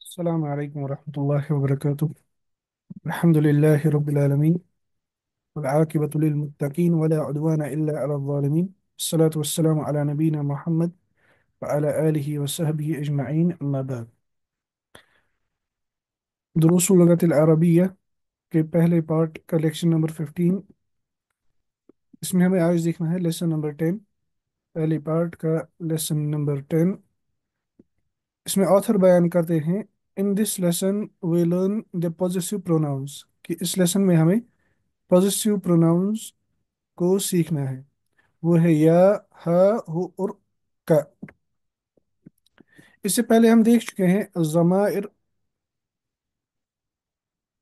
السلام عليكم ورحمة الله وبركاته. الحمد لله رب العالمين، والعاقبة للمتقين ولا عدوان إلا على الظالمين. الصلاة والسلام على نبينا محمد وعلى آله وصحبه أجمعين، أما بعد. دروس اللغة العربية کے پہلے پارٹ کا لیکچر نمبر 15. اس میں ہمیں آج دیکھنا ہے لیسن نمبر 10. پہلے پارٹ کا لیسن نمبر 10. اس میں آتھر بیان کرتے ہیں in this lesson we learn the possessive pronouns, کہ اس لیسن میں ہمیں پوزیسو پروناؤنس کو سیکھنا ہے. وہ ہے یا، ہا، ہو اور کا. اس سے پہلے ہم دیکھ چکے ہیں ضمائر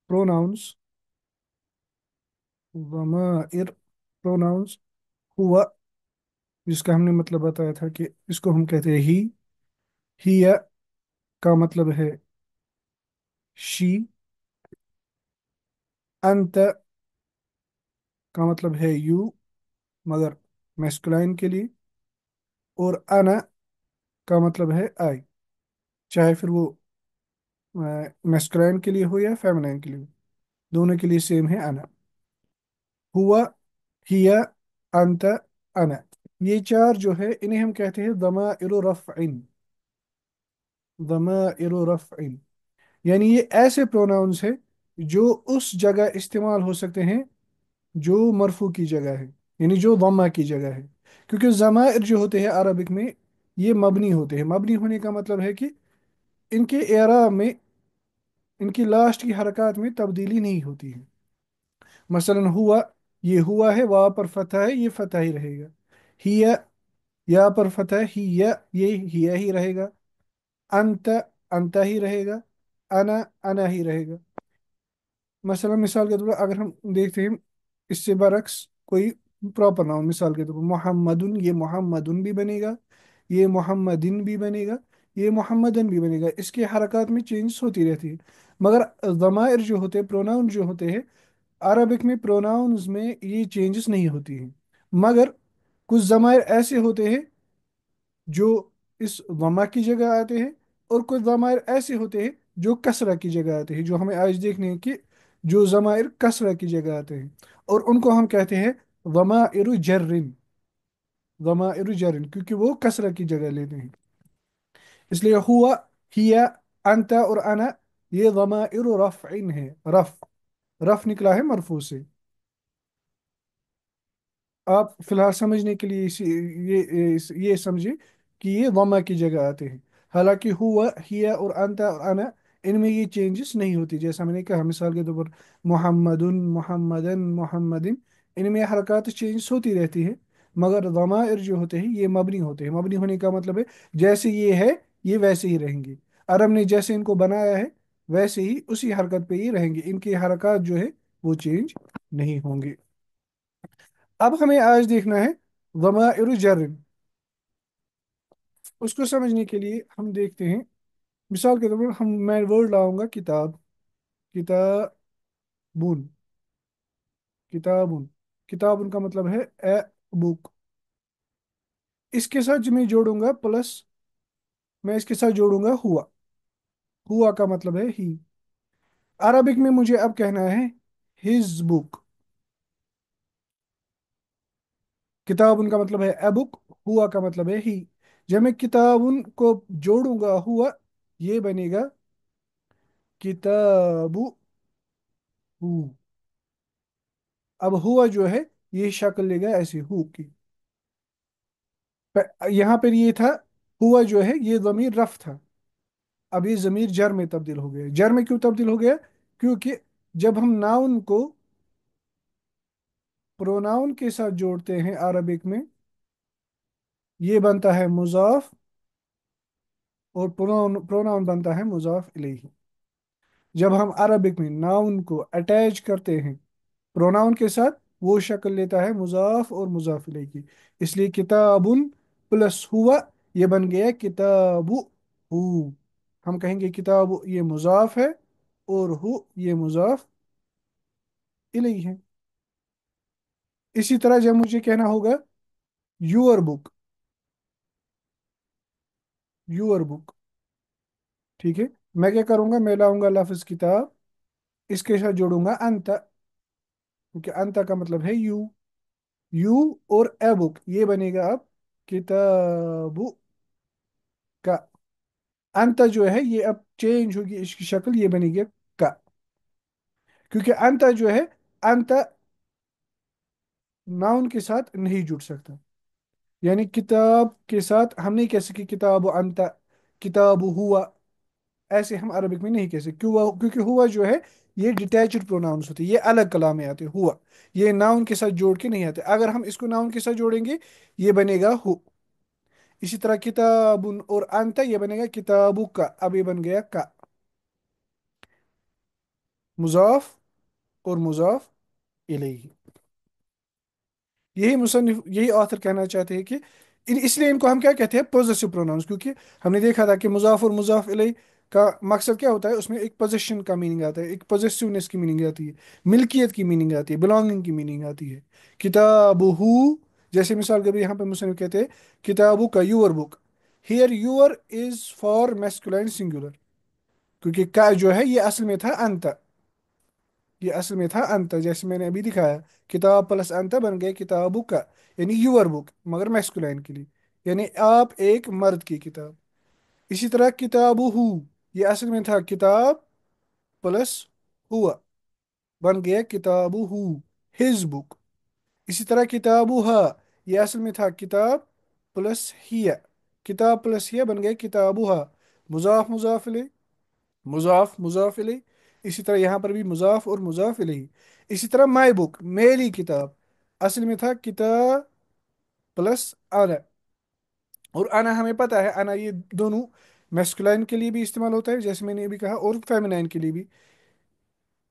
پروناؤنس. ضمائر پروناؤنس ہوا، جس کا ہم نے مطلب بتایا تھا کہ اس کو ہم کہتے ہیں ہی کا مطلب ہے شی. انت کا مطلب ہے یو، مگر میسکولائن کے لیے. اور انا کا مطلب ہے آئی، چاہے پھر وہ میسکولائن کے لیے ہو یا فیمنائن کے لیے ہو، دونوں کے لیے سیم ہے انا. ہوا، ہیا، انت، انا، یہ چار جو ہے انہیں ہم کہتے ہیں ضمائر رفع. ضمائر رفع یعنی یہ ایسے پروناؤنس ہیں جو اس جگہ استعمال ہو سکتے ہیں جو مرفوع کی جگہ ہے، یعنی جو ضمہ کی جگہ ہے. کیونکہ ضمائر جو ہوتے ہیں عربک میں یہ مبنی ہوتے ہیں. مبنی ہونے کا مطلب ہے کہ ان کے اعراب میں، ان کی لاسٹ کی حرکات میں تبدیلی نہیں ہوتی ہے. مثلا ہوا، یہ ہوا ہے، وا پر فتح ہے، یہ فتح ہی رہے گا. ہیا، یا پر فتح ہے، یہ ہیا ہی رہے گا. انت، انتا ہی رہے گا. انا، انا ہی رہے گا. مثلا مثال کے طور پر اگر ہم دیکھتے ہیں اس سے برعکس کوئی پراپر ناؤن، مثال کے طور پر محمدن، یہ محمدن بھی بنے گا، یہ محمدن بھی بنے گا، یہ محمدن بھی بنے گا. اس کے حرکات میں چینج ہوتی رہتی ہے. مگر ضمائر جو ہوتے ہیں، پروناؤن جو ہوتے ہیں عربک میں، پروناؤنز میں یہ چینجز نہیں ہوتی ہیں. مگر کچھ ضمائر ایسے ہوتے ہیں جو اس ضمہ کی جگہ آتے ہیں، اور کچھ ضمائر ایسے ہوتے ہیں جو کسرہ کی جگہ آتے ہیں، جو ہمیں آج دیکھنے ہیں کہ جو ضمائر کسرہ کی جگہ آتے ہیں، اور ان کو ہم کہتے ہیں ضمائر جرن. ضمائر جرن کیونکہ وہ کسرہ کی جگہ لیتے ہیں. اس لیے ہوا، ہیا، انت اور انا یہ ضمائر رفع ہے. رف نکلا ہے مرفوع سے. آپ فی الحال سمجھنے کے لیے یہ سمجھیں کہ یہ ضمہ کی جگہ آتے ہیں. حالانکہ ہوا، ہیا اور انت اور انا ان میں یہ چینجز نہیں ہوتی. جیسا میں نے کہا مثال کے طور پر محمدن، محمدن، محمدن، ان میں حرکات چینجز ہوتی رہتی ہے. مگر ضمائر جو ہوتے ہیں یہ مبنی ہوتے ہیں. مبنی ہونے کا مطلب ہے جیسے یہ ہے یہ ویسے ہی رہیں گے. عرب نے جیسے ان کو بنایا ہے ویسے ہی اسی حرکت پہ ہی رہیں گے. ان کی حرکات جو ہے وہ چینج نہیں ہوں گے. اب ہمیں آج دیکھنا ہے ضمائر جر. اس کو سمجھنے کے لیے ہم دیکھتے ہیں مثال کے طور پر میں ورڈ لاؤں گا کتاب. کتابون. کتابون، کتابون کا مطلب ہے اے بک. اس کے ساتھ جو میں جوڑوں گا پلس، میں اس کے ساتھ جوڑوں گا ہوا. ہوا کا مطلب ہے ہی. عربک میں مجھے اب کہنا ہے ہز بک. کتاب ان کا مطلب ہے ابک، ہوا کا مطلب ہے ہی. جب میں کتاب ان کو جوڑوں گا ہوا، یہ بنے گا کتاب ہو. اب ہوا جو ہے یہ شکل لے گا ایسی ہو کی. یہاں پر یہ تھا ہوا جو ہے یہ ضمیر رف تھا. اب یہ ضمیر جر میں تبدیل ہو گیا. جر میں کیوں تبدیل ہو گیا؟ کیونکہ جب ہم ناؤن کو پروناؤن کے ساتھ جوڑتے ہیں عربک میں، یہ بنتا ہے مضاف، اور پروناؤن بنتا ہے مضاف الیہ. جب ہم عربک میں ناؤن کو اٹیچ کرتے ہیں پروناؤن کے ساتھ، وہ شکل لیتا ہے مضاف اور مضاف الیہ کی. اس لیے کتابن پلس ہوا یہ بن گیا کتاب ہو. ہم کہیں گے کتاب یہ مضاف ہے اور ہو یہ مضاف الیہ ہے. اسی طرح جب مجھے کہنا ہوگا یور بک. یور بک، ٹھیک ہے. मैं क्या करूंगा, मैं लाऊंगा लफ्ज किताब, इसके साथ जोड़ूंगा अंत, क्योंकि अंत का मतलब है यू। यू और ए बुक, ये बनेगा अब किताबु का। अंत जो है ये अब चेंज होगी इसकी शक्ल, ये बनेगी का, क्योंकि अंत जो है, अंत नाउन के साथ नहीं जुड़ सकता। यानी किताब के साथ हम नहीं कह सकते किताब अंत, किताब हुआ, ऐसे हम अरबिक में नहीं कह सकते। क्यों? क्योंकि हुआ जो है ये डिटैच्ड प्रोनाउंस होते हैं, ये अलग कलाम में आते हैं हुआ, ये नाउन के साथ जोड़ के नहीं आते। अगर हम इसको नाउन के साथ जोड़ेंगे ये बनेगा हु। इसी तरह किताबुन और अंत ये बनेगा किताबु का, अब ये बन गया का। मुजाफ और मुजाफ इलैहि। यही मुसन्निफ, यही ऑथर कहना चाहते हैं कि इसलिए इनको हम क्या कहते हैं, पोजेसिव प्रोनाउंस, क्योंकि हमने देखा था कि मुजाफ और मुजाफ इलैहि का मकसद क्या होता है, उसमें एक पोजेशन का मीनिंग आता है, एक पोजेसिवनेस की मीनिंग आती है, मिल्कियत की मीनिंग आती है, बिलोंगिंग की मीनिंग आती है। किताबुहू, जैसे मिसाल के लिए यहाँ पे मुसन्निफ कहते हैं किताबु का your book, here your is for masculine singular, क्योंकि का जो है ये असल में था अंत, ये असल में था अंत, जैसे मैंने अभी दिखाया, किताब प्लस अंत बन गए किताबु का, यानी यूअर बुक, मगर मैस्कुलाइन के लिए, यानी आप एक मर्द की किताब। इसी तरह किताबु हु, ये असल में था किताब प्लस हुआ, बन गया किताबु हु, हिज बुक। इसी तरह किताबु हा, ये असल में था किताब प्लस हिया, किताब प्लस हिया बन गया किताबु हा। मुजाफ मुजाफ मुजाफ मुजाफ इलैहि। इसी तरह यहाँ पर भी मुजाफ और मुजाफ इलैहि। इसी तरह माई बुक, मेरी किताब, असल में था किताब प्लस आना, और आना हमें पता है, आना ये दोनों मैस्कुलाइन के लिए भी इस्तेमाल होता है जैसे मैंने अभी कहा, और फेमिनाइन के लिए भी।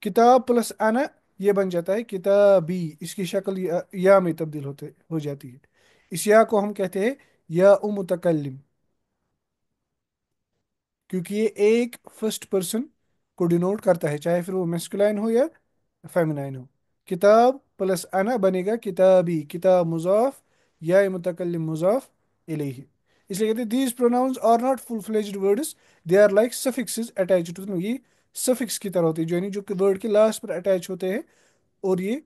किताब प्लस आना ये बन जाता है किताबी, इसकी शक्ल या में तब्दील होते हो जाती है। इस या को हम कहते हैं या मुतकल्लिम, क्योंकि ये एक फर्स्ट पर्सन को डिनोट करता है, चाहे फिर वो मेस्कुलाइन हो या फेमिनाइन हो। किताब प्लस अना बनेगा किताबी, किताब मुजाफ, या मुतकल्लिम मुजाफ इलैहि। इसलिए कहते हैं these pronouns are not full fledged words, they are like suffixes attached to, ये सफिक्स की तरह होते हैं, जो यानी जो वर्ड के लास्ट पर अटैच होते हैं, और ये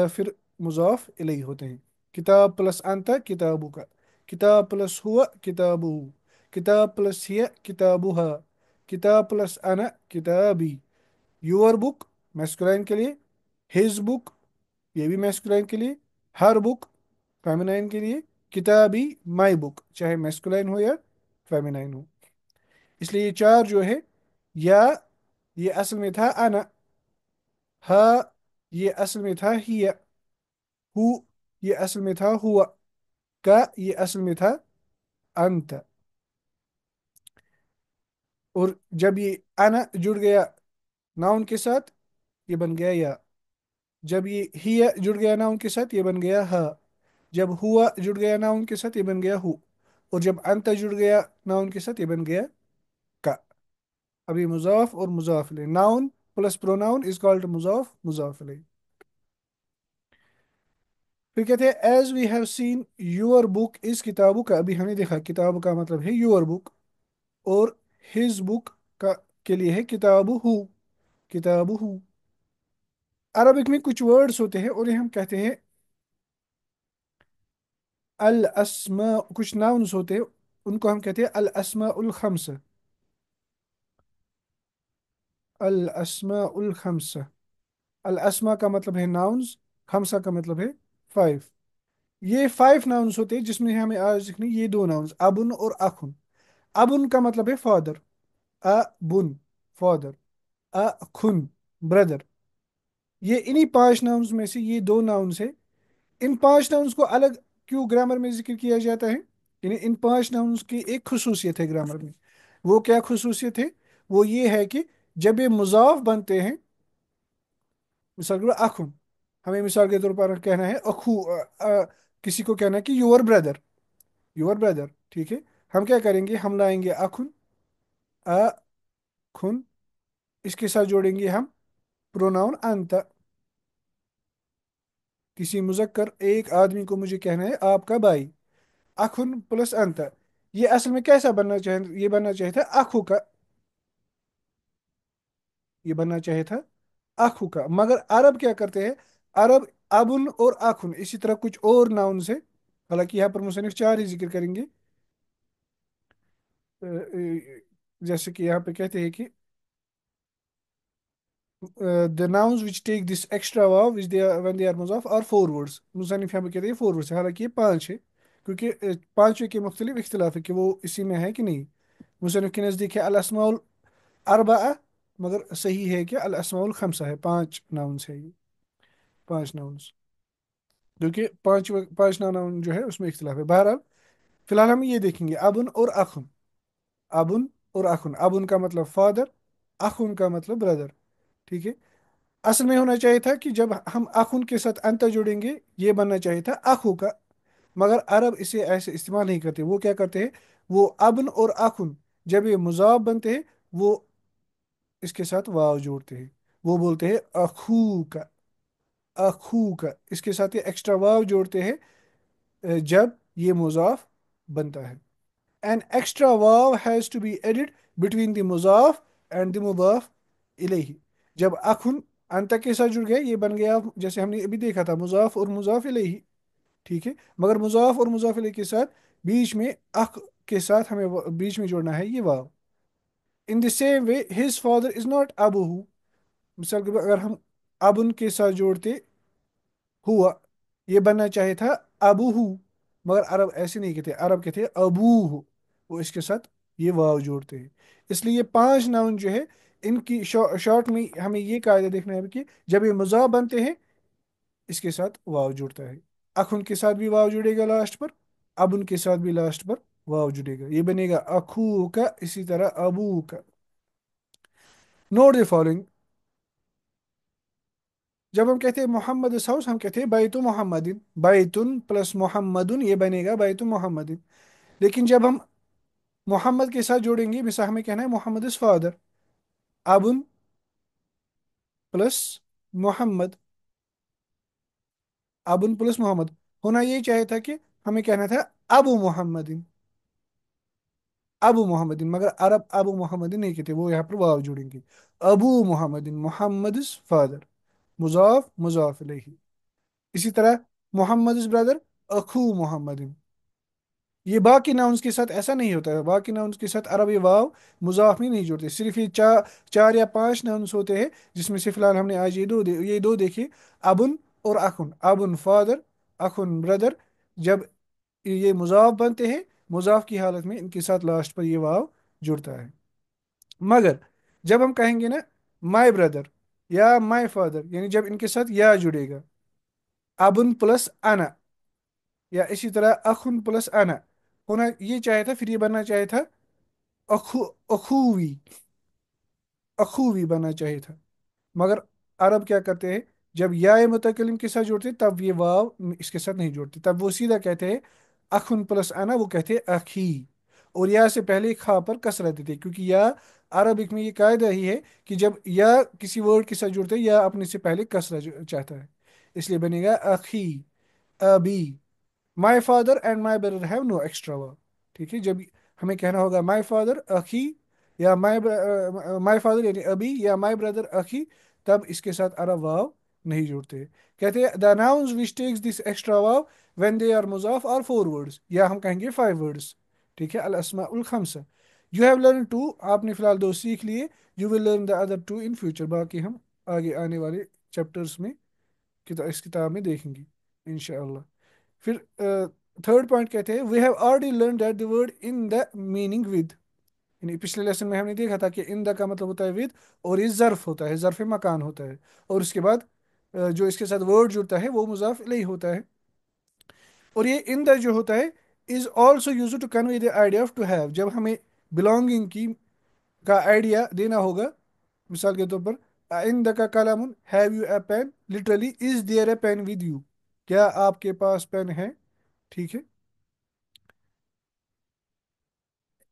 फिर मुजाफ इलैहि होते हैं। किताब प्लस अंत किताबु का, किताब प्लस हुआ किताबु, किताब प्लस हिया किताबुहा, किताब प्लस अना किताबी। योर बुक मैस्कुलाइन के लिए, हिज बुक ये भी मैस्कुलाइन के लिए, हर बुक फेमिनाइन के लिए, किताबी माई बुक चाहे मैस्कुलाइन हो या फेमिनाइन हो। इसलिए ये चार जो है, या ये असल में था अना, हा ये असल में था हिया, हु ये असल में था हुआ, का ये असल में था अंत। और जब ये अना जुड़ गया नाउन के साथ ये बन गया या, जब ये हिया जुड़ गया नाउन के साथ ये बन गया हा, जब हुआ जुड़ गया नाउन के साथ ये बन गया हु, और जब अंत जुड़ गया नाउन के साथ ये बन गया का। अभी मुजाफ और मुजाफ इलैहि, noun plus pronoun is called मुजाफ मुजाफ इलैहि। फिर कहते हैं as we have seen your book इस किताबों का, अभी हमने देखा किताब का मतलब है योर बुक, और हिज बुक का के लिए है किताबु हु, किताबु हु। अरबिक में कुछ वर्ड्स होते हैं और ये हम कहते हैं अल अस्मा, कुछ नाउन्स होते हैं उनको हम कहते हैं अल अस्मा उल खम्स, अल अस्मा उल खम्स। अल अस्मा का मतलब है नाउन्स, खमसा का मतलब है फाइव। ये फाइव नाउन्स होते हैं जिसमें हमें आज सीखने ये दो नाउन्स अबुन और अखुन। अबुन का मतलब है फादर, अबुन फादर, अखुन ब्रदर। ये इन्हीं पांच नाउन्स में से ये दो नाउन्स है। इन पांच नाउन्स को अलग क्यों ग्रामर में जिक्र किया जाता है, यानी इन पांच नाउन्स की एक खुसूसियत है ग्रामर में। वो क्या खुसूसियत है? वो ये है कि जब ये मुजाफ बनते हैं, मिसाल के तौर पर अखुन, हमें मिसाल के तौर पर कहना है अखू, किसी को कहना है कि योर ब्रदर, योर ब्रदर, ठीक है। हम क्या करेंगे, हम लाएंगे अखुन, अखुन, इसके साथ जोड़ेंगे हम प्रोनाउन अंत। किसी मुजक्कर एक आदमी को मुझे कहना है आपका भाई, अखुन प्लस अंत। ये असल में कैसा बनना चाहिए, ये बनना चाहिए था अखु का, ये बनना चाहिए था अखु का। मगर अरब क्या करते हैं, अरब अबुन और अखुन इसी तरह कुछ और नाउन से, हालांकि यहाँ पर मुसन्निफ चार ही जिक्र करेंगे। जैसे कि यहाँ पे कहते हैं कि the nouns which take this extra vaw which they are when they are mudaf are four words। मुसन्निफ यहाँ पे कहते हैं फोर वर्ड्स, हालांकि ये पांच है, क्योंकि पांचवे के मुख्तलिफ इख्तिलाफ है कि वो इसी में है कि नहीं। मुसन्निफ के नज़दीक है अल अस्माउल अरबा, मगर सही है कि अल अस्माउल खमसा है, पांच नाउन्स है ये, पांच नाउन्स, क्योंकि पांच नाउन जो है उसमें इख्तिलाफ है। बहरहाल फिलहाल हम ये देखेंगे अबुन और अखुन। अबुन और अखुन, अबुन का मतलब फादर, अखुन का मतलब ब्रदर। ठीक है। असल में होना चाहिए था कि जब हम अखुन के साथ अंत जोड़ेंगे ये बनना चाहिए था अखु का, मगर अरब इसे ऐसे इस्तेमाल नहीं करते। वो क्या करते हैं, वो अबन और अखुन जब ये मुजाब बनते हैं वो इसके साथ वाव जोड़ते हैं, वो बोलते हैं अखू का। अखू का इसके साथ ये एक्स्ट्रा वाव जोड़ते हैं जब ये मुजाफ बनता है। एन एक्स्ट्रा वाव has to be added between the मुजाफ एंड द मुदाफ इलेही। जब अखुन अंत के साथ जुड़ गया ये बन गया, जैसे हमने अभी देखा था, मुजाफ और मुजाफ इलेही। ठीक है। मगर मुजाफ और मुजाफ इलेही के साथ बीच में अख के साथ हमें बीच में जोड़ना है ये वाव। In the same way his father is not अबूहू। मिसाल के अगर हम अबुन के साथ जोड़ते हुआ, ये बनना चाहिए था अबूहू, मगर अरब ऐसे नहीं कहते, अरब कहते हैं अबूहू। वो इसके साथ ये वाव जोड़ते हैं। इसलिए ये पांच नाउन जो है इनकी शॉर्ट में हमें ये कायदा देखना है कि जब ये मुजा बनते हैं इसके साथ वाव जुड़ता है। अखुन के साथ भी वाव जुड़ेगा लास्ट पर, अबुन के साथ भी लास्ट पर वाव जुड़ेगा, ये बनेगा अखू का, इसी तरह अबू का। Note the following. जब हम कहते हैं मोहम्मद हाउस हम कहते हैं बैतु मोहम्मदिन, बैतुन प्लस मोहम्मदुन ये बनेगा बैतु मोहम्मदिन। लेकिन जब हम मोहम्मद के साथ जोड़ेंगे, मिसाल हमें कहना है मोहम्मद इज फादर, अबुन प्लस मोहम्मद, अबुन प्लस मोहम्मद, होना यही चाहिए था कि हमें कहना था अबू मोहम्मदिन, अबू मोहम्मदिन। मगर अरब अबू मोहम्मदिन नहीं कहते, वो यहाँ पर वाव जोड़ेंगे। अबू मोहम्मदिन, मोहम्मद इज फादर, मुजाफ मुजाफ इलैहि। इसी तरह मोहम्मद इज ब्रदर, अखू मोहम्मदिन। ये बाकी नाउन्स के साथ ऐसा नहीं होता है, बाकी नाउन्स के साथ अरबी वाव मुजाफ में नहीं जुड़ते। सिर्फ ये चार या पांच नाउन्स होते हैं, जिसमें से फिलहाल हमने आज ये दो देखे, अबुन और अखुन। अबुन फादर, अखुन ब्रदर। जब ये मुजाफ बनते हैं, मुजाफ की हालत में इनके साथ लास्ट पर ये वाव जुड़ता है। मगर जब हम कहेंगे ना माई ब्रदर या माई फादर, यानी जब इनके साथ या जुड़ेगा, अबुन प्लस अना, या इसी तरह अखुन प्लस अना, होना ये चाहे था, फिर ये बनना चाहिए था अखु, अखूवी, अखूवी बनना चाहिए था। मगर अरब क्या करते हैं, जब या मुतकलिम के साथ जोड़ते तब ये वाव इसके साथ नहीं जोड़ते, तब वो सीधा कहते हैं अखुन प्लस अना, वो कहते हैं अखी। और या से पहले खा पर कसरा देते हैं, क्योंकि या अरबिक में ये कायदा ही है कि जब या किसी वर्ड के साथ जुड़ते हैं या अपने से पहले कसरा चाहता है, इसलिए बनेगा अखी, अबी। My father and my brother have no extra verb. ठीक है। जब हमें कहना होगा माई फादर अखी, या माई फादर यानी अबी, या माई ब्रदर अखी, तब इसके साथ अरब वाव नहीं जुड़ते। कहते हैं the nouns which takes this extra वाव व्हेन दे आर मुजाफ आर फोर वर्ड्स, या हम कहेंगे फाइव वर्ड्स। ठीक है। अल अस्माउल खमसा। यू हैव लर्न टू, आपने फिलहाल दो सीख लिए, you will learn the other two in future, बाकी हम आगे आने वाले चैप्टर्स में इस किताब में देखेंगे इंशाअल्लाह। फिर थर्ड पॉइंट कहते हैं we have already learn that the word in the meaning with. यानी पिछले लेसन में हमने देखा था कि इन द का मतलब होता है विद, और ये ज़र्फ होता है, ज़र्फ मकान होता है। और उसके बाद जो इसके साथ वर्ड जुड़ता है वो मुजाफ इलैहि होता है। और ये इन द जो होता है is also use to convey the idea of to have, जब हमें बिलोंगिंग की का आइडिया देना होगा। मिसाल के तौर पर इन द का कलामुन, have you a pen, literally is there a pen with you, क्या आपके पास पेन है। ठीक है।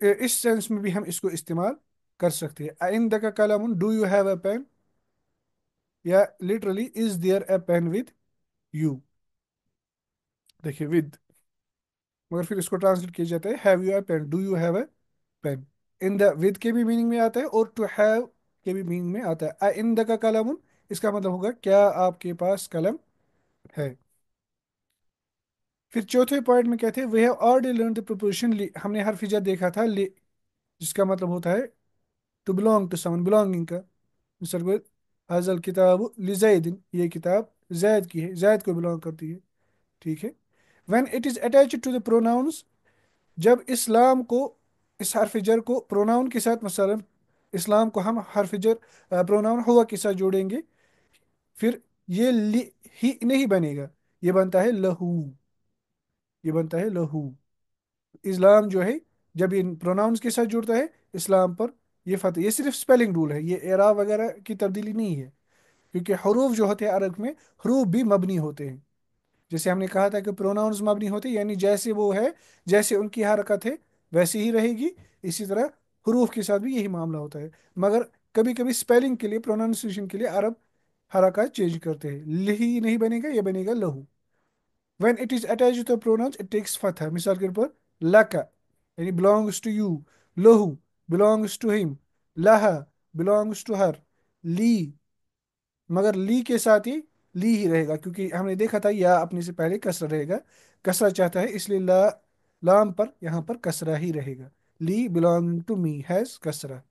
इस सेंस में भी हम इसको इस्तेमाल कर सकते हैं। आइंदा का कलम do you have a pen, या literally is there a pen with you. देखिए विद, मगर फिर इसको ट्रांसलेट किया जाता है have you a pen, do you have a pen. In the with के भी मीनिंग में आता है और टू हैव के भी मीनिंग में आता है। इंद का कलम, इसका मतलब होगा क्या आपके पास कलम है। फिर चौथे पॉइंट में कहते हैं we have already learn the preposition, हमने हर फिजर देखा था जिसका मतलब होता है to belong to someone, belonging का। मिसाल को हाजल किताब लिजैदिन, ये किताब जैद की है, जैद को बिलोंग करती है। ठीक है। When it is attached to the pronouns, जब इस्लाम को, इस हरफ जर को प्रोनाउन के साथ, मसलन इस्लाम को हम हरफ जर प्रोनाउन हुआ के साथ जोड़ेंगे, फिर ये ही नहीं बनेगा, ये बनता है लहू, ये बनता है लहू। इस्लाम जो है जब इन प्रोनाउंस के साथ जुड़ता है इस्लाम पर, ये फतेह, ये सिर्फ स्पेलिंग रूल है, ये एराब वगैरह की तब्दीली नहीं है। क्योंकि हरूफ जो होते हैं अरब में, हरूफ भी मबनी होते हैं। जैसे हमने कहा था कि प्रोनाउंस मबनी होते हैं, यानी जैसे वो है, जैसे उनकी हरकत है वैसी ही रहेगी। इसी तरह हरूफ के साथ भी यही मामला होता है। मगर कभी कभी स्पेलिंग के लिए, प्रोनाउंसिएशन के लिए अरब हरकत चेंज करते हैं, लही नहीं बनेगा, ये बनेगा लहू। when it is attached to the pronouns it takes fatha। मिसाल के ऊपर लका यानी belongs to you, lahu belongs to him, laha belongs to her, ली, मगर ली के साथ ही ली ही रहेगा, क्योंकि हमने देखा था या अपने से पहले कसरा रहेगा, कसरा चाहता है, इसलिए लाम पर यहाँ पर कसरा ही रहेगा। ली बिलोंग टू मी हैज कसरा।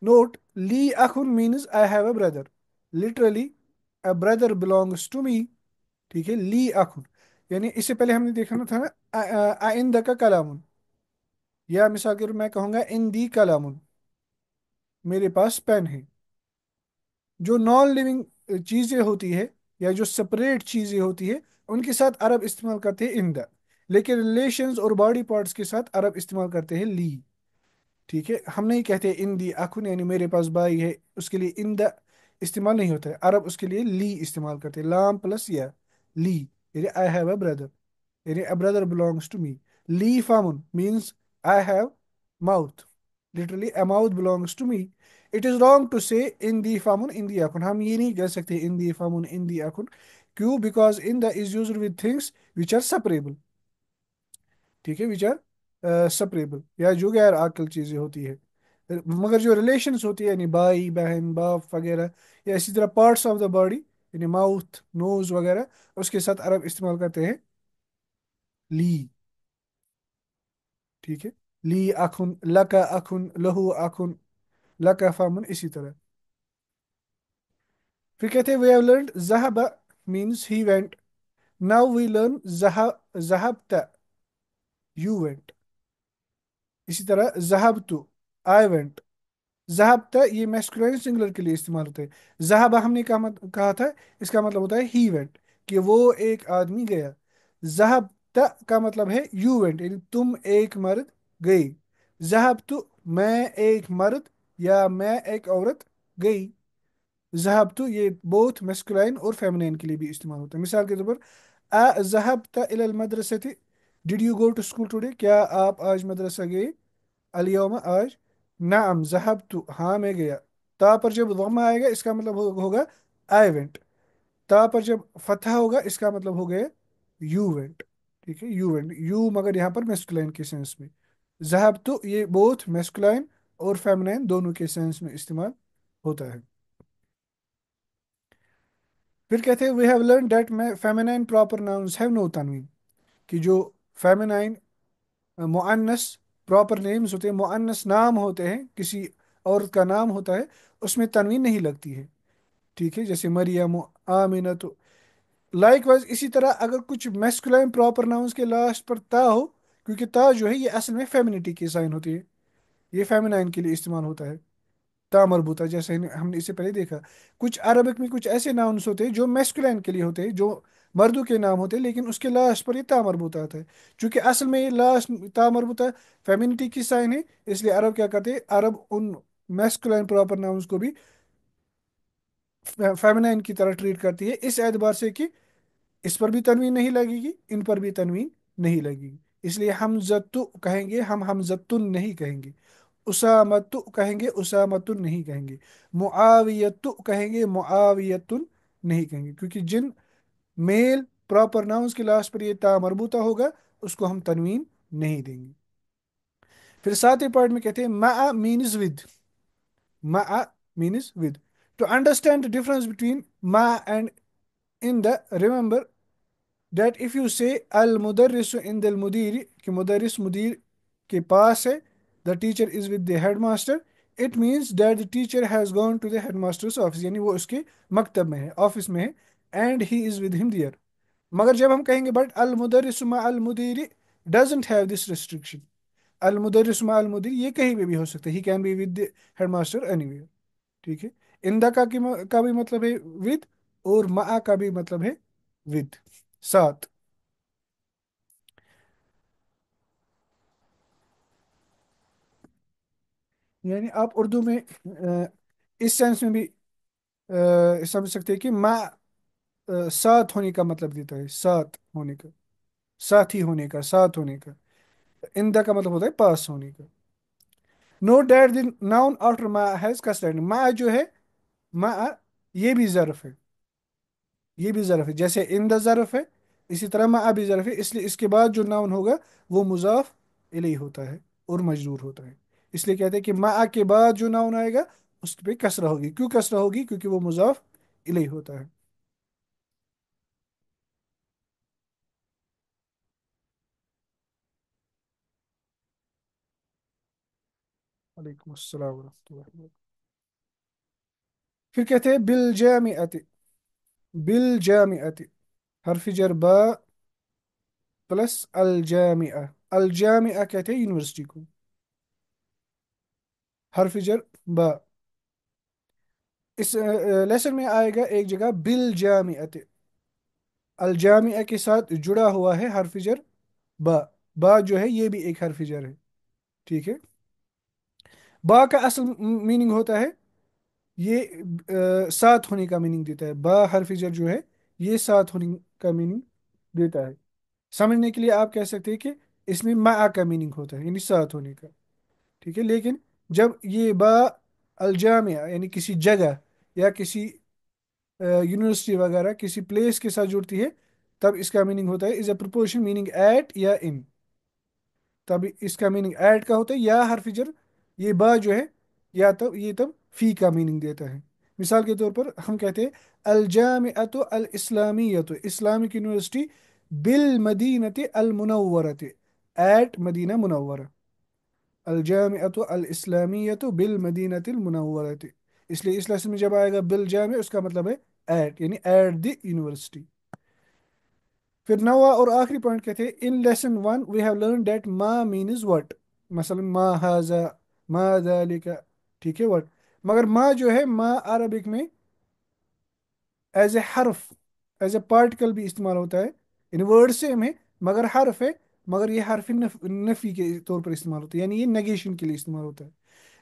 नोट, ली अखुन means I have a brother, literally a brother belongs to me. ठीक है, ली अखुन, यानी इससे पहले हमने देखा ना था ना आइंदा का कलामुन, या मिसाल के रूप में मैं कहूंगा इन दी कलामुन, मेरे पास पेन है। जो नॉन लिविंग चीजें होती है या जो सेपरेट चीजें होती है, उनके साथ अरब इस्तेमाल करते हैं इन द, लेकिन रिलेशंस और बॉडी पार्ट्स के साथ अरब इस्तेमाल करते हैं ली। ठीक है, हम नहीं कहते इन दी अखुन, यानी मेरे पास भाई है, उसके लिए इन द इस्तेमाल नहीं होता है, अरब उसके लिए ली इस्तेमाल करते हैं, लाम प्लस या ली, यानी आई हैव अ ब्रदर, यानी a brother belongs to me। Li famun means I have mouth, literally a mouth belongs to me। It is wrong to say in the famun in the akun, हम ये नहीं कह सकते in the famun in the akun। क्यों? Because in the is used with things which are separable। ठीक है, which are separable, या जो गैर आकल चीजें होती है। मगर जो रिलेशंस होती है, यानी भाई बहन बाप वगैरह, या इसी तरह पार्ट्स ऑफ द बॉडी, यानी माउथ नोज वगैरह, उसके साथ अरब इस्तेमाल करते हैं ली। ठीक है, ली अखुन, लका अखुन, लहू अखुन, लका फामुन, इसी तरह। फिर कहते हैं वी हैव लर्नड ज़हब means he went, now we learn ज़हबत, यू वेंट। इसी तरह ज़हबतु, आई वेंट। ज़हबत ये मैस्कुलिन सिंगुलर के लिए इस्तेमाल होता है। ज़हबा हमने कहा था, इसका मतलब होता है ही वेंट, कि वो एक आदमी गया। ज़हबत का मतलब है यू वेंट, यानी तुम एक मर्द गई। ज़हबतु मैं एक मर्द या मैं एक औरत गई। ज़हबतु ये बोथ मैस्कुलाइन और फेमिनाइन के लिए भी इस्तेमाल होता है। मिसाल के तौर पर अ ज़हबत इलल मदरसति, did you go to school today, क्या आप आज मदरसा गए। अलियौम आज। नाम ज़हबतु हाँ मैं गया। ता पर जब ज़म्मा आएगा इसका मतलब होगा आई वेंट। ता पर जब फतहा होगा इसका मतलब हो गया यू वेंट। ठीक है, यू वेंट, यू मगर यहाँ पर मेस्कुलाइन के सेंस में। ज़हबतु ये बोथ मेस्कुलाइन और फेमिनाइन दोनों के सेंस में इस्तेमाल होता है। फिर कहते हैं वी हैव लर्न दैट में feminine proper nouns have no तनवीन, कि जो फेमिनाइन मुअन्नस प्रॉपर नेम्स होते हैं, मुअन्नस नाम होते हैं, किसी औरत का नाम होता है, उसमें तनवीन नहीं लगती है। ठीक है, जैसे मरियम, आमिना, तो लाइक वाइज इसी तरह अगर कुछ मैस्कुलाइन प्रॉपर नाउन्स के लास्ट पर ता हो, क्योंकि ता जो है ये असल में फेमिनिटी की साइन होती है, ये फेमिनाइन के लिए इस्तेमाल होता है। ता मरबूता, जैसे हमने इससे पहले देखा, कुछ अरबिक में कुछ ऐसे नाउन्स होते हैं जो मैस्कुलिन के लिए होते हैं, जो मर्दों के नाम होते हैं, लेकिन उसके लास्ट पर ये ता मरबूता आता है। चूंकि असल में ये लास्ट ता मरबूता फेमिनिटी की साइन है, इसलिए अरब क्या करते हैं, अरब उन मैस्कुलिन प्रॉपर नाउन्स को भी फेमिनाइन की तरह ट्रीट करती है, इस एतबार से कि इस पर भी तनवीन नहीं लगेगी, इन पर भी तनवीन नहीं लगेगी। इसलिए हमजत्तु कहेंगे, हम हमजत्तुन नहीं कहेंगे। उसामतु कहेंगे, उसामतुन नहीं कहेंगे। मुआवियतु कहेंगे, मुआवियतुन नहीं कहेंगे, क्योंकि जिन मेल प्रॉपर नाउन्स के लास्ट पर ये ता मरबूता होगा उसको हम तनवीन नहीं देंगे। फिर सातवें पॉइंट में कहते हैं मा means with, Ma'a means with. To understand the difference between ma and in the, remember that if you say al mudarrisu in the mudiri कि मुदर्रिस मुदीर के पास है, the teacher is with the headmaster, it means that the teacher has gone to the headmaster's office, यानी वो उसके मकतब में है, office में है, and he is with him there. मगर जब हम कहेंगे बट अल मुदर्रिसु मा अल मुदीरी doesn't have this restriction, अल मुदर्रिसु मा अल मुदीर ये कहीं पे भी हो सकता है, he can be with the headmaster anywhere. ठीक है, इंदा का भी मतलब है विद, और मा का भी मतलब है विद, साथ। यानी आप उर्दू में इस सेंस में भी समझ सकते हैं कि माँ साथ होने का मतलब देता है, साथ होने का, साथी होने का, साथ होने का। इंदा का मतलब होता है पास होने का। Note that the noun after मा हैज कंस्ट्रक्ट, मा जो है, मा ये भी ज़र्फ है, ये भी ज़र्फ है, जैसे इंदा ज़र्फ है, इसी तरह मा भी ज़र्फ है, इसलिए इसके बाद जो नाउन होगा वो मुजाफ इलैहि होता है और मजरूर होता है। इसलिए कहते हैं कि मा के बाद जो नाउन आएगा उस पे कसरा होगी। क्यों कसरा होगी? क्योंकि वो मुजाफ इलैहि होता है। वालेकुम अस्सलाम वरहमतुल्लाहि वबरकातुहू। फिर कहते हैं बिल जामिअति, बिल जामिअति, हर्फ जर बा प्लस अल जामिआ, अल जामिआ कहते हैं यूनिवर्सिटी को, हर्फ जर बा। इस लेसन में आएगा एक जगह बिल जामिअति, अल जामिआ के साथ जुड़ा हुआ है हर्फ जर बा, बा जो है ये भी एक हर्फ जर है। ठीक है, बा का असल मीनिंग होता है ये साथ होने का मीनिंग देता है, बा हर्फ जर जो है ये साथ होने का मीनिंग देता है। समझने के लिए आप कह सकते हैं कि इसमें मा का मीनिंग होता है, यानी साथ होने का। ठीक है, लेकिन जब ये बा अलजामिया यानी किसी जगह या किसी यूनिवर्सिटी वगैरह किसी प्लेस के साथ जुड़ती है, तब इसका मीनिंग होता है is a proportion meaning at या इन। तब इसका मीनिंग एट का होता है, या हरफिजर ये बा जो है, या तब ये तब फी का मीनिंग देता है। मिसाल के तौर पर हम कहते हैं अल जामिअतु अल इस्लामियतु, इस्लामिक यूनिवर्सिटी, बिल मदीनति अल मुनव्वरति, एट मदीना मुनव्वरा, अल जामिअतु अल इस्लामियतु बिल मदीनतिल मुनव्वरति। इसलिए इस लेसन में जब आएगा बिल जामि उसका मतलब है एट, यानी एट द यूनिवर्सिटी। फिर नवा और आखिरी पॉइंट कहते हैं in lesson one we have learn that मा मीन्स व्हाट, मसलन मा हाजा, मा दालिका। ठीक है, व्हाट। मगर मा जो है, मा अरबिक में एज ए हर्फ, एज ए पार्टिकल भी इस्तेमाल होता है, इन वर्ड सेम है मगर हर्फ है, मगर ये हर्फ नफी के तौर पर इस्तेमाल होता है, यानी ये नेगेशन के लिए इस्तेमाल होता है।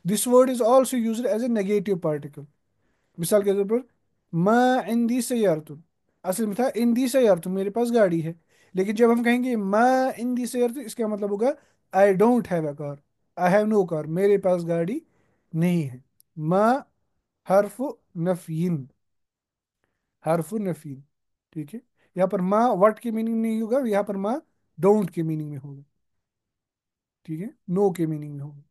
This word is also use as a negative particle. मिसाल के तौर पर माँ इंदी सैयारतुन, असल में था इंदी सैयारतुन, मेरे पास गाड़ी है। लेकिन जब हम कहेंगे माँ इंदी सैयारतुन, इसका मतलब होगा I don't have a car, I have no car, मेरे पास गाड़ी नहीं है। माँ हर्फ नफीन, हर्फ नफीन। ठीक है, यहाँ पर माँ वट की मीनिंग नहीं होगा, यहाँ पर माँ डोंट के मीनिंग में होगा। ठीक है, नो के मीनिंग में होगा।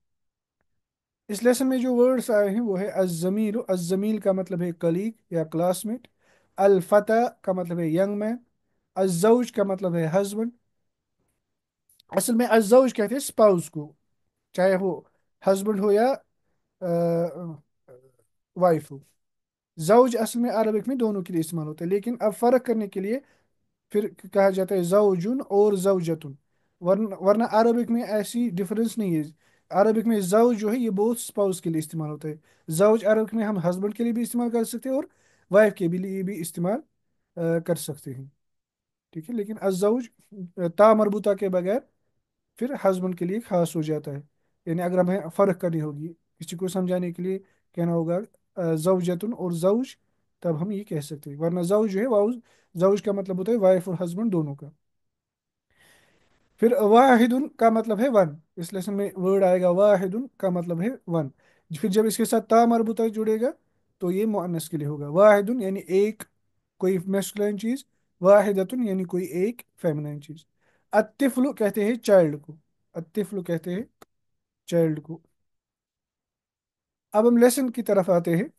इस लेसन में जो वर्ड्स आए हैं वो है अज़मील, अज़मील का मतलब है कलीग या क्लासमेट, अल फता का मतलब है यंग मैन, अज़ौज का मतलब है हस्बैंड। असल में अज़ौज कहते हैं स्पाउस को, चाहे वो हस्बैंड हो या वाइफ हो। जौज असल में अरबिक में दोनों के लिए इस्तेमाल होता है, लेकिन अब फर्क करने के लिए फिर कहा जाता है जौजुन और जौजतुन, वरना अरबिक में ऐसी डिफरेंस नहीं है। अरबिक में जौज जो है ये बोथ स्पाउस के लिए इस्तेमाल होता है। जौज अरबिक में हम हस्बैंड के लिए भी इस्तेमाल कर सकते हैं और वाइफ के भी लिए भी इस्तेमाल कर सकते हैं। ठीक है, लेकिन अजौज ता मरबूता के बगैर फिर हस्बैंड के लिए खास हो जाता है। यानी अगर हमें फ़र्क करनी होगी किसी को समझाने के लिए, कहना होगा जौजतुन और जौज, तब हम ये कह सकते हैं। वरना जौज जो है वाउज, जौज का मतलब होता है वाइफ और हस्बैंड दोनों का। फिर वाहिदुन का मतलब है वन, इस लेसन में वर्ड आएगा वाहिदुन का मतलब है वन। फिर जब इसके साथ ता मरबूता जुड़ेगा तो ये मुअन्नस के लिए होगा, वाहिदुन यानी एक, कोई मैस्कुलिन चीज, वाहिदतुन यानी कोई एक फेमिनिन चीज। अत्तिफ्लु कहते हैं चाइल्ड को, अत्तिफ्लु कहते हैं चाइल्ड को। अब हम लेसन की तरफ आते हैं।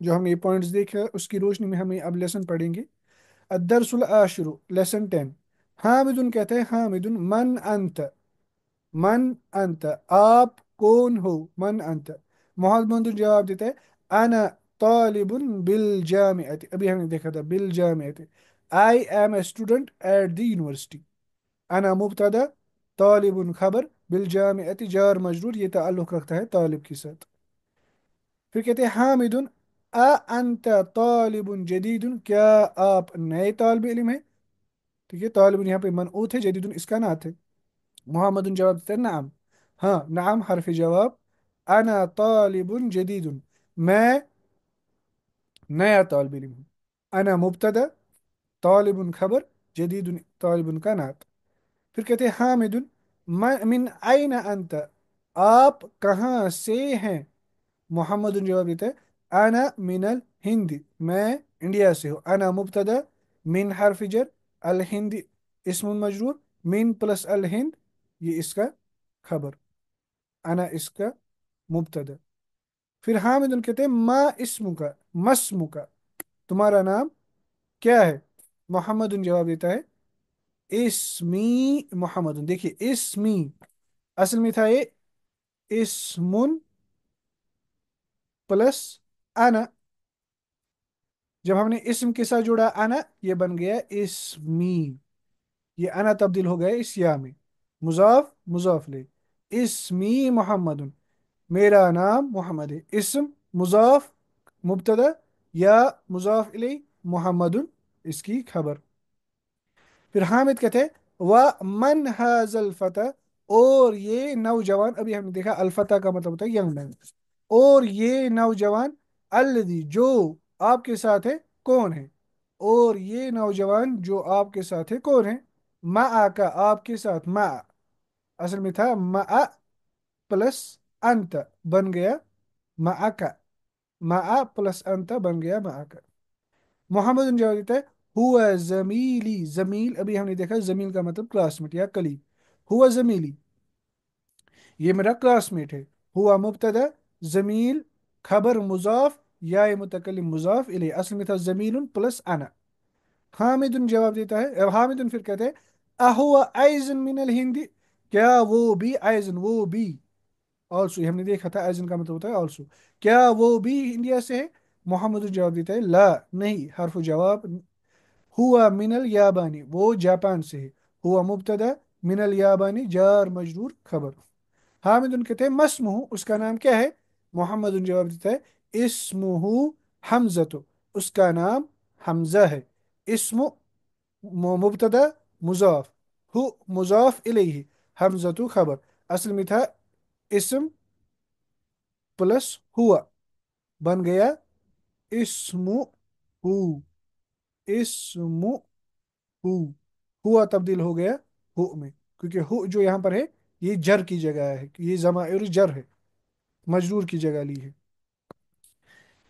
जो हमने ये पॉइंट्स देखे उसकी रोशनी में हमें अब लेसन पढ़ेंगे। अदरसुल आशिरु, लेसन 10। हामिदुन कहते हैं, हामिदुन मन अंत, मन अंत, आप कौन हो, मन अंत। मोहम्मद जवाब देता है, अना तालिबुन बिल जामिअति, अभी हमने देखा था बिल जामिअति, I am a student at the university. अना मुब्तदा, तालिबुन खबर, बिल जामिअति जार मजरूर, ये ताल्लुक रखता है तालिब के साथ। फिर कहते हैं हामिदुन अ अंत तालिबुन जदीदुन, क्या आप नए तालिब इल्म हैं। ठीक है, तालिबुन यहाँ पे मनऊत है, जदीदुन इसका नात है। मोहम्मद जवाब देता है नाम, हाँ नाम हरफ जवाब। अना तालिबुन जदीदुन, मैं नया तालिब इल्म हूँ। अना मुब्तदा, तालिबुन खबर, जदीदुन तालिबुन का नात। फिर कहते हैं हामिदुन मिन आइना अंत, आप कहाँ से हैं। मोहम्मद जवाब देता है, अना मिनल हिंदी, मैं इंडिया से हूँ। अना मुब्तदा, मिन हरफ जर, अल हिंदी इस्मुन मजरूर, मिन प्लस अल हिंद ये इसका खबर, अना इसका मुब्तदा। फिर हामिद कहते हैं मा इस्मु का, मस्मु का, तुम्हारा नाम क्या है। मोहम्मद जवाब देता है, इस्मी मोहम्मद। देखिए इस्मी असल में था ये इस्मुन प्लस अना, जब हमने इस्म के साथ जोड़ा अना ये बन गया इस्मी। ये अना तब्दील हो गया इस या में, मुजाफ मुजाफ ले, इस्मी मोहम्मद, मेरा नाम मोहम्मद है। इस्म मुजाफ मुब्तदा, या मुजाफ इलै मोहम्मद इसकी खबर। फिर हामिद कहते हैं व मन हाजल फता, और ये नौजवान, अभी हमने देखा अल्फता का मतलब होता है यंग मैन, और ये नौजवान अल्लदी जो आपके साथ है कौन है। और ये नौजवान जो आपके साथ है कौन है। मा का आपके साथ, मा असल में था मा प्लस अंत बन गया मा का, मा प्लस अंत बन गया मा का। मोहम्मद जवाब देता है हुआ जमीली, जमील अभी हमने देखा जमील का मतलब क्लासमेट या कलीग। हुआ जमीली, ये मेरा क्लासमेट है। हुआ मुब्तदा, जमील खबर मुजाफ, या मुतकल्लिम मुजाफ इले, असल में था जमील प्लस अना। हामिद जवाब देता है, हामिद फिर कहते हैं अहुआ आइजन मिनल हिंदी, क्या वो भी आइजन, वो भी ऑल्सो, हमने देखा था आइजन का मतलब होता है ऑल्सो, क्या वो भी इंडिया से है। मोहम्मद जवाब देता है ला नहीं, हर्फ जवाब। हुआ मिनल याबानी, वो जापान से है। हुआ मुब्तदा, मिनल याबानी जार मजरूर खबर। हामिद कहते हैं मस्मुहु, उसका नाम क्या है। मोहम्मद जवाब देता है इस्मुहु हमजतो, उसका नाम हमजा है। इस्मु मुब्तदा मुजाफ, हु मुजाफ इलैहि, हमजतु खबर। असल में था इस्म प्लस हुआ बन गया इस्मु हु, इस्मु हु, हुआ तब्दील हो गया हु में, क्योंकि हु जो यहाँ पर है ये जर की जगह है, ये जमाइर जर है, मजरूर की जगह ली है।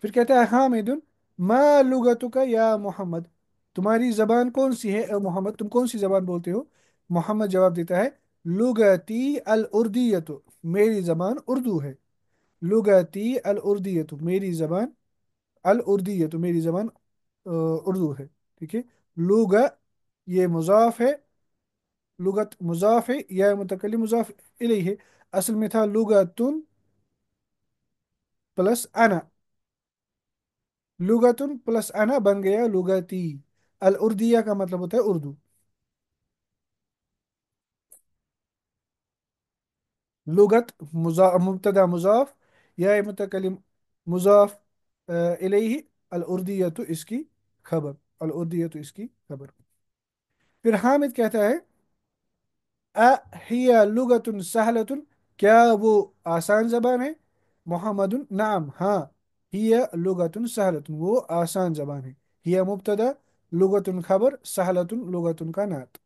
फिर कहता है हामिदुन मा लुगतुका या मोहम्मद, तुम्हारी जबान कौन सी है ए मोहम्मद, तुम कौन सी जबान बोलते हो। मोहम्मद जवाब देता है लुगती अल उर्दियतु, मेरी जबान उर्दू है। लुगती अल उर्दियतु, मेरी जबान, अल उर्दियतु मेरी जबान उर्दू है। ठीक है, लुगा ये मुजाफ है, लुगत मुजाफ है, या मुतकल्लिम मुजाफ इलैहि है। असल में था लुगतुन प्लस अना, लुगतुन प्लस अना बन गया लुगती। अल उर्दिया का मतलब होता है उर्दू। लुगत मुब्तदा मुजाफ, या मुतकलिम मुजाफ इलैहि, अल उर्दियतु इसकी खबर, अल उर्दियतु इसकी खबर। फिर हामिद कहता है अ हिया लुगतुन सहलतुन, क्या वो आसान जबान है। मोहम्मदुन नाम हाँ, हिया लुगतुन सहलतुन वो आसान जबान है। हिया मुब्तदा, लुगतुन खबर, सहलतुन लुगतुन का नात।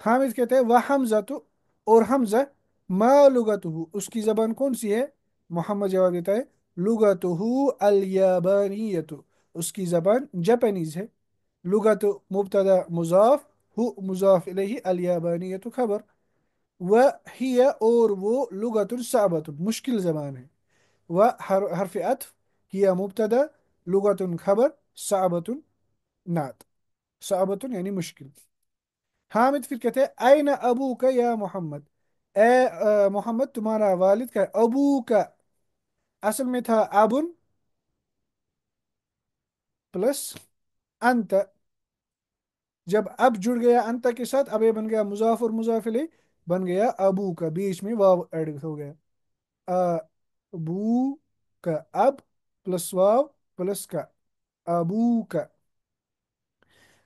हामिद कहते हैं वह हमजा तो, और हमजा मा लुगतुहु उसकी जबान कौन सी है। मोहम्मद जवाब देता है लुगतुहु अल याबानियतु, उसकी जबान जापानीज है। लुगत मुब्तदा मुजाफ, हु मुजाफ इलैहि, अल याबानियतु खबर। वह हिया और वो लुगतुन साबतुन मुश्किल जबान है। व हरफ अत्फ हिया मुब्तदा लुगतुन खबर सअबतुन नात। सअबतुन यानी मुश्किल। हामिद फिर कहते हैं आइना अबू का या मोहम्मद। ए मोहम्मद तुम्हारा वालिद का अबू का असल में था अबुन प्लस अंत। जब अब जुड़ गया अंत के साथ अब ये बन गया मुजाफ और मुजाफ इलैह, बन गया अबू का, बीच में वाव ऐड हो गया। अबू का, अब प्लस वाव प्लस का, अबू का।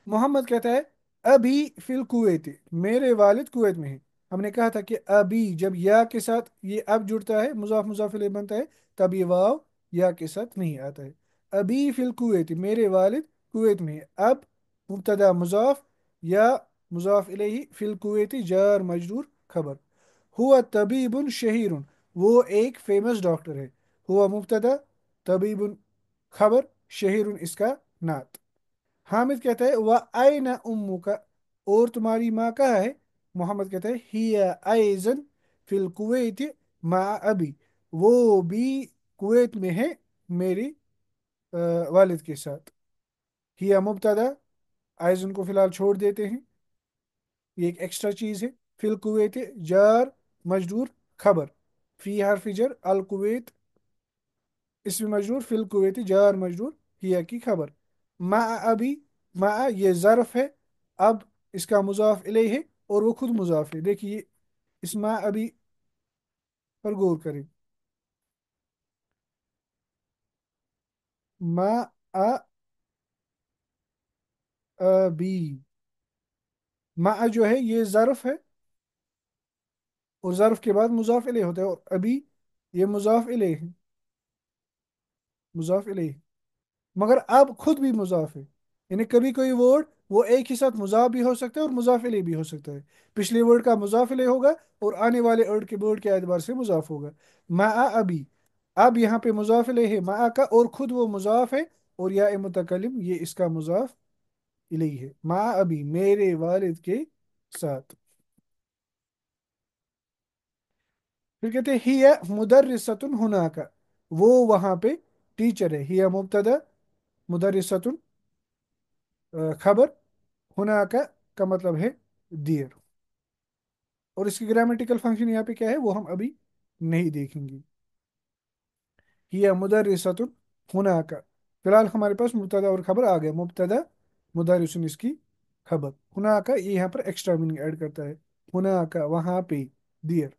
मोहम्मद कहता है अभी फिल कुवैत, मेरे वालिद कुवैत में है। हमने कहा था कि अभी जब या के साथ ये अब जुड़ता है मुजाफ मुजाफ इलैह बनता है, तब ये वाव या के साथ नहीं आता है। अभी फिल कुवैत, मेरे वालिद कुवैत में है। अब मुब्तदा मुजाफ या मुजाफ इलैहि फिल कुवैत जार मजरूर खबर। हुआ तबीबुन शहीरुन, वो एक फेमस डॉक्टर है। हुआ मुब्तदा, तबीबुन खबर, शहीरुन इसका नात। हामिद कहता है वह आयना उम्मू का, और तुम्हारी माँ कहाँ है। मोहम्मद कहता है हिया आइजन फिल कुवैत मा अबी, वो भी कुवैत में है मेरी अ, वालिद के साथ। हिया मुब्तदा, आइजन को फिलहाल छोड़ देते हैं, ये एक एक्स्ट्रा चीज है। फिल कुवैत जार मजदूर खबर, फी हरफ जर अल कुवैत इसमें मजदूर, फिल कुवैत जार मजदूर हिया की खबर। मा अभी, मा ये ज़र्फ है, अब इसका मुजाफ इलेह है और वो खुद मुजाफ है। देखिए इस मा अभी पर गौर करें। मा अ अभी, मा जो है ये ज़र्फ है, और ज़र्फ के बाद मुजाफ इलेह होता है, और अभी ये मुजाफ इलेह है, मुजाफ इलेह, मगर अब खुद भी मुजाफ है। यानी कभी कोई वर्ड वो एक ही साथ मुजाफ भी हो सकता है और मुजाफ इलेह भी हो सकता है। पिछले वर्ड का मुजाफ इलेह होगा और आने वाले वर्ड के एतबार से मुजाफ होगा। मा अभी, अब यहाँ पे मुजाफ इलेह है मा का, और खुद वो मुजाफ है, और या मुतकलिम ये इसका मुजाफ इलेह है। मा अभी मेरे वालिद के साथ। फिर कहते हैं हिया मुदर्रिसतुन हुनाका, वो वहाँ पे टीचर है। हिया मुब्तदा, मुदर्रिसतुन खबर, हुनाका का मतलब है दियर। और इसकी ग्रामेटिकल फंक्शन यहाँ पे क्या है वो हम अभी नहीं देखेंगे। हिया मुदर्रिसतुन हुनाका, फिलहाल हमारे पास मुब्तदा और खबर आ गया। मुब्तदा मुदर्रिसुन इसकी खबर, हुनाका ये यहाँ पर एक्स्ट्रा मीनिंग ऐड करता है। हुनाका वहाँ पे, दियर।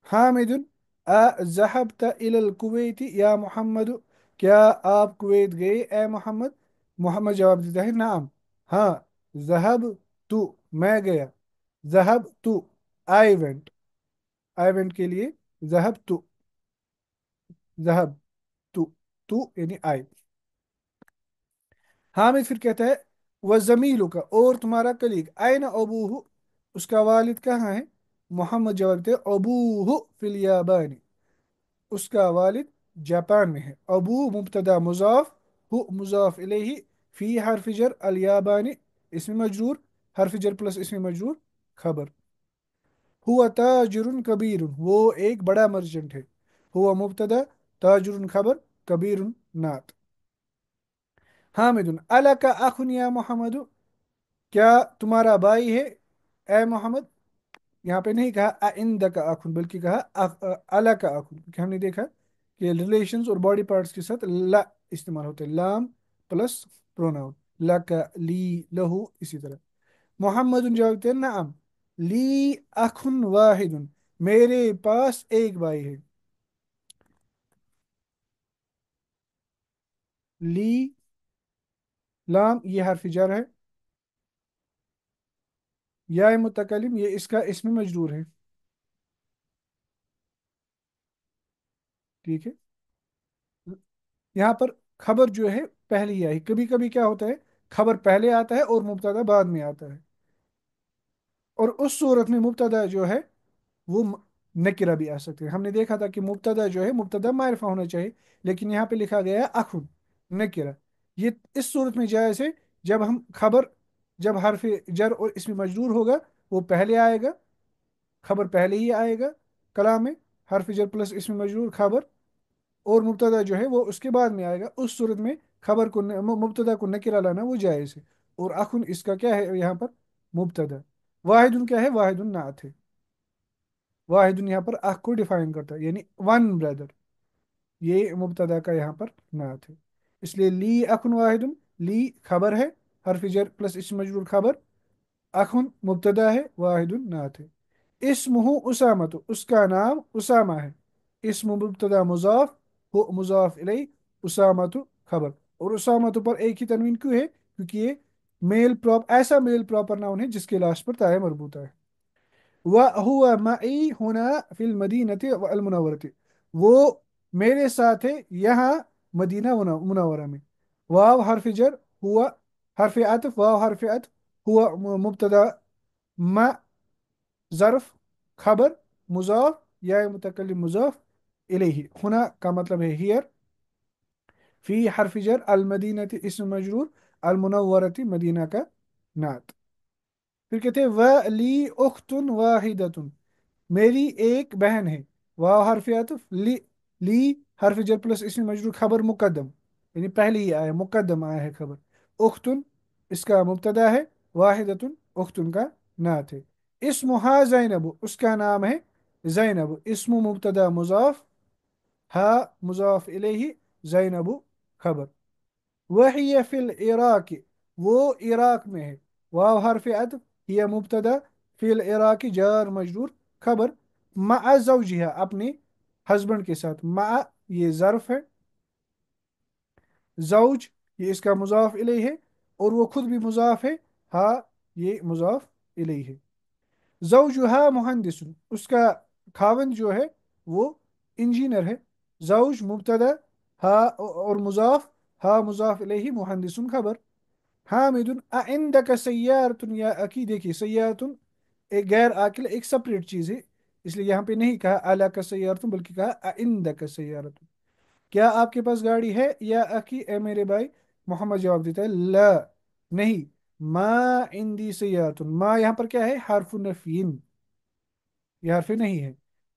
हामिदुन अज़हबत इलल कुवैत या मोहम्मद, क्या आप कुवैत गए ए मोहम्मद। मोहम्मद जवाब देता है नाम, हाँ। जहब तू, मैं गया। जहब तू, आई वेंट, आई वेंट के लिए जहब तू, जहब तू, तू यानी आई। हामिद फिर कहता है वह जमीलू का, और तुम्हारा कलीग आयन अबूहु, उसका वालिद कहाँ है। मोहम्मद जवाब देते अबूहु फिल याबानी, उसका वालिद जापान में है। अबू मुब्तदा मुजाफ, हु मुजाफ इलेही, फी हरफ जर अल याबानी इसमें मजरूर, हरफ जर प्लस इसमें मजरूर खबर। हुआ ताजुरुन कबीरुन, वो एक बड़ा मर्चेंट है। हुआ मुब्तदा, ताजुरुन खबर, कबीरुन नात। हामिदुन अला का अखुन या मोहम्मद, क्या तुम्हारा भाई है ए मोहम्मद। यहाँ पे नहीं कहा आइंद का आखुन, बल्कि कहा अला का आखुन, क्योंकि हमने देखा कि रिलेशंस और बॉडी पार्ट्स के साथ ला इस्तेमाल होते हैं, लाम प्लस प्रोनाउन। ला का, ली, लहू, इसी तरह। मोहम्मद जवाब देते हैं नाम, ली अखुन वाहिदुन, मेरे पास एक भाई है। ली, लाम ये हर्फ जर है, या मुतकलिम ये इसका इसमें मजरूर है। ठीक है, यहाँ पर खबर जो है पहले ही आई। कभी कभी क्या होता है खबर पहले आता है और मुब्तदा बाद में आता है, और उस सूरत में मुब्तदा जो है वो नकिरा भी आ सकते हैं। हमने देखा था कि मुब्तदा जो है मुब्तदा मारिफा होना चाहिए, लेकिन यहाँ पे लिखा गया है अखुन नकिरा। ये इस सूरत में जायज़ है जब हम खबर, जब हरफ जर और इसमें मजरूर होगा वो पहले आएगा, खबर पहले ही आएगा कलाम में, हरफ जर प्लस इसमें मजरूर खबर, اور مبتدا جو ہے وہ اس کے بعد میں آئے گا، اس صورت میں خبر کو مبتدا کو نکرہ لانا وہ جائز ہے۔ اور اخن اس کا کیا ہے یہاں پر؟ مبتدا۔ واحد کیا ہے؟ واحد نعت ہے۔ واحد یہاں پر اخ کو ڈیفائن کرتا ہے، یعنی ون بردر، یہ مبتدا کا یہاں پر نعت ہے۔ اس لیے لی اخن واحد، لی خبر ہے، حرف جر پلس اسم مجرور خبر، اخن مبتدا ہے، واحد نعت ہے۔ اسمہ اسامت، اس کا نام اسامہ ہے، اسم مبتدا مضاف، ہو مضاف الیہ، اسامت خبر۔ اور اسامت پر ایک ہی تنوین کیوں ہے؟ کیونکہ یہ ایسا میل پراپر ناؤن ہے جس کے لاسٹ پر تاء مربوطہ ہے۔ وَهُوَ مَعِي هُنَا فِي الْمَدِينَةِ وَالْمُنَوَّرَةِ، وہ میرے ساتھ ہے یہاں مدینہ منورہ میں۔ واو حرف جر، ہوا حرف عطف، واو حرف عطف، ہوا مبتدا، ما ظرف، خبر، مضاف یا متکلم مضاف الیہ، ہنا کا مطلب ہے ہیئر، فی حرف جر، المدینہ اسم مجرور، المنورتی مدینہ کا نعت۔ پھر کہتے ہیں وَلِی أُخْتٌ وَاحِدَةٌ، میری ایک بہن ہے، واو حرف عطف، لی حرف جر پلس اسم مجرور خبر مقدم، یعنی پہلے ہی آیا مقدم آیا ہے خبر، اختن اس کا مبتدا ہے، واحدتن اختن کا نعت ہے۔ اسمہا زینب، اس کا نام ہے زینب، اسم مبتدا مضاف، ہا مضاف الیہ، زینب خبر۔ وہی فی العراق، وہ عراق میں ہے، واو حرف عطف، یہ مبتدا، فی العراق جار مجرور خبر، مع زوجہا اپنے ہسبینڈ کے ساتھ، مع یہ ظرف ہے، زوج یہ اس کا مضاف الیہ ہے، اور وہ خود بھی مضاف ہے، ہا یہ مضاف الیہ ہے۔ زوجہا مہندس، اس کا خاوند جو ہے وہ انجینئر ہے، زوج مبتدا، ہا اور مضاف، ہا مضاف الیہ، مہندس خبر۔ حامد عندک سیارت، یا اکی دیکھیے سیارت ایک غیر عاقل ایک سپریٹ چیز ہے، اس لیے یہاں پہ نہیں کہا اعلیٰ کا سیارت بلکہ کہا عندک سیارت، کیا آپ کے پاس گاڑی ہے یا اکی اے میرے بھائی؟ محمد جواب دیتا ہے لا نہیں، ما عندی سیارت، ما یہاں پر کیا ہے؟ حرف نفین، یہ حرف نہیں ہے،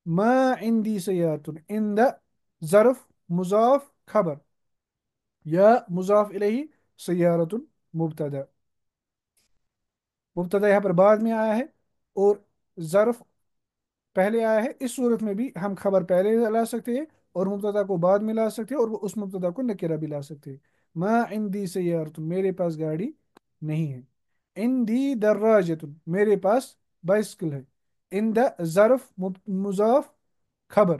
ما عندی سیارت، عند ظرف مضاف خبر، یا مضاف الیہ، سیارت مبتدا، مبتدا یہاں پر بعد میں آیا ہے اور ظرف پہلے آیا ہے، اس صورت میں بھی ہم خبر پہلے لا سکتے ہیں اور مبتدا کو بعد میں لا سکتے ہیں، اور وہ اس مبتدا کو نکرہ بھی لا سکتے ہیں۔ ما عندی سیارت، میرے پاس گاڑی نہیں ہے۔ عندی دراجت، میرے پاس بائسکل ہے۔ عند ظرف مضاف خبر،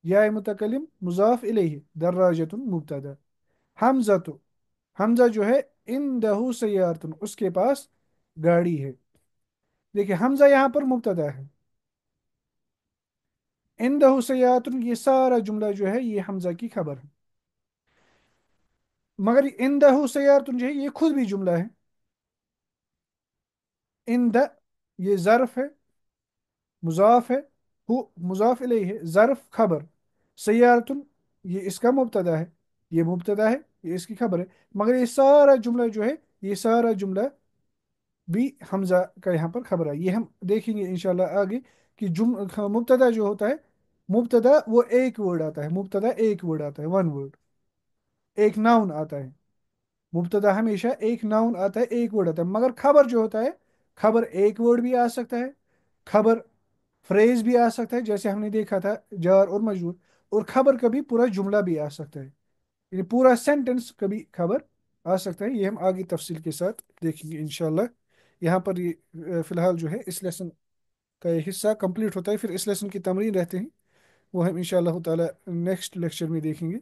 یا متکلم مضاف الیہ، دراجت مبتدا۔ حمزہ تو، حمزہ جو ہے عندہ سیارت، اس کے پاس گاڑی ہے۔ دیکھیں حمزہ یہاں پر مبتدا ہے، عندہ سیارت یہ سارا جملہ جو ہے یہ حمزہ کی خبر ہے، مگر عندہ سیارت جو ہے یہ خود بھی جملہ ہے۔ عندہ یہ ظرف ہے، مضاف ہے، ہو مضاف الیہ ہے، ظرف خبر، سیارت یہ اس کا مبتدا ہے، یہ مبتدا ہے، یہ اس کی خبر ہے، مگر یہ سارا جملہ جو ہے یہ سارا جملہ بھی حمزہ کا یہاں پر خبر ہے، یہ ہم دیکھیں گے انشاءاللہ آگے کہ مبتدا جو ہوتا ہے، مبتدا وہ ایک ورڈ آتا ہے، مبتدا ایک ورڈ آتا ہے، ون ورڈ، ایک ناؤن آتا ہے، مبتدا ہمیشہ ایک ناؤن آتا ہے، ایک ورڈ آتا ہے، مگر خبر جو ہوتا ہے، خبر ایک ورڈ بھی آ سکتا ہے، خبر فریز بھی آ سکتا ہے جیسے ہم نے دیکھا تھا جار اور مجرور، اور خبر کبھی پورا جملہ بھی آ سکتا ہے، یعنی پورا سینٹنس کبھی خبر آ سکتا ہے، یہ ہم آگے تفصیل کے ساتھ دیکھیں گے انشاءاللہ۔ یہاں پر یہ فی الحال جو ہے اس لیسن کا یہ حصہ کمپلیٹ ہوتا ہے، پھر اس لیسن کی تمرین رہتے ہیں، وہ ہم انشاءاللہ تعالی نیکسٹ لیکچر میں دیکھیں گے۔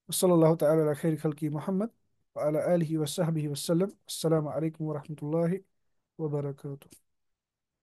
صلی اللہ تعالی علی خیر خلقی محمد وعلی آلہ وصحبہ وسلم، السلام علیکم ورحمۃ اللہ وبرکاتہ۔